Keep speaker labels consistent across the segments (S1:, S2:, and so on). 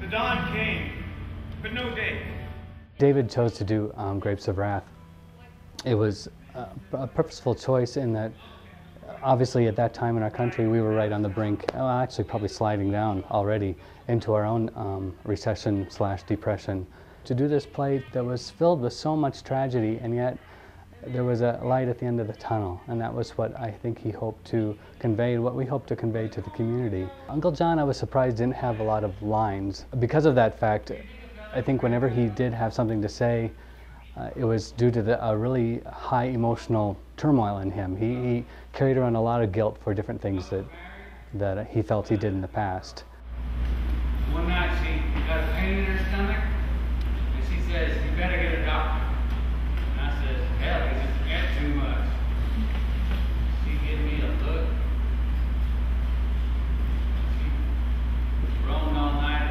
S1: dawn came, but no day.
S2: David chose to do Grapes of Wrath. It was a purposeful choice in that obviously at that time in our country we were right on the brink, actually probably sliding down already into our own recession/depression. To do this play that was filled with so much tragedy, and yet there was a light at the end of the tunnel, and that was what I think he hoped to convey, what we hoped to convey to the community. Uncle John, I was surprised, didn't have a lot of lines. Because of that fact, I think whenever he did have something to say, it was due to a really high emotional turmoil in him. He carried around a lot of guilt for different things that he felt he did in the past.
S1: One night she got a pain in her stomach, and she says, "You better get a doctor." And I says, "Hell, it's just ate too much." She gave me a look. She roamed all night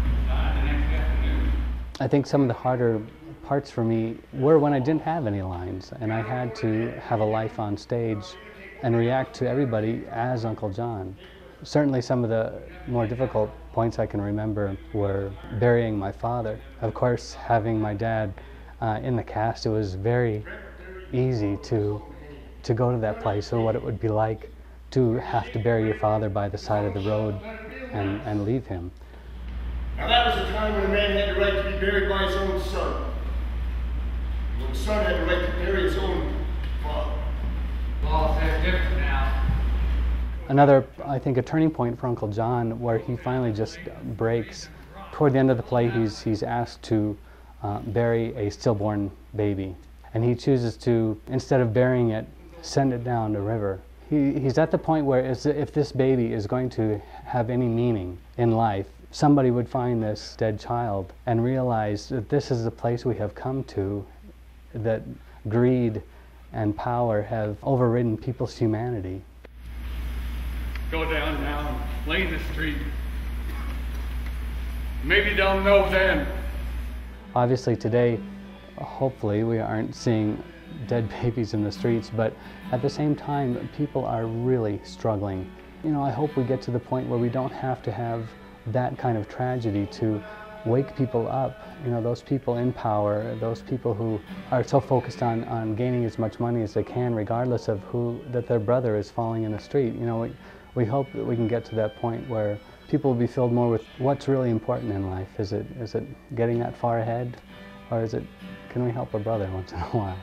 S1: and died the next afternoon.
S2: I think some of the harder parts for me were when I didn't have any lines and I had to have a life on stage and react to everybody as Uncle John. Certainly some of the more difficult points I can remember were burying my father. Of course, having my dad in the cast, it was very easy to go to that place, or what it would be like to have to bury your father by the side of the road and leave him.
S3: Now that was a time when a man had the right to be buried by his own son. When the son had the right to bury his own father.
S1: Law says different now.
S2: Another, I think, a turning point for Uncle John, where he finally just breaks. Toward the end of the play, he's asked to bury a stillborn baby. And he chooses to, instead of burying it, send it down the river. He's at the point where if this baby is going to have any meaning in life, somebody would find this dead child and realize that this is the place we have come to, that greed and power have overridden people's humanity.
S1: Go down now and play in the street. Maybe they'll know then.
S2: Obviously today, hopefully we aren't seeing dead babies in the streets, but at the same time, people are really struggling. You know, I hope we get to the point where we don't have to have that kind of tragedy to wake people up. You know, those people in power, those people who are so focused on gaining as much money as they can, regardless of that their brother is falling in the street. You know, we hope that we can get to that point where people will be filled more with what's really important in life. Is it getting that far ahead, or can we help a brother once in a while?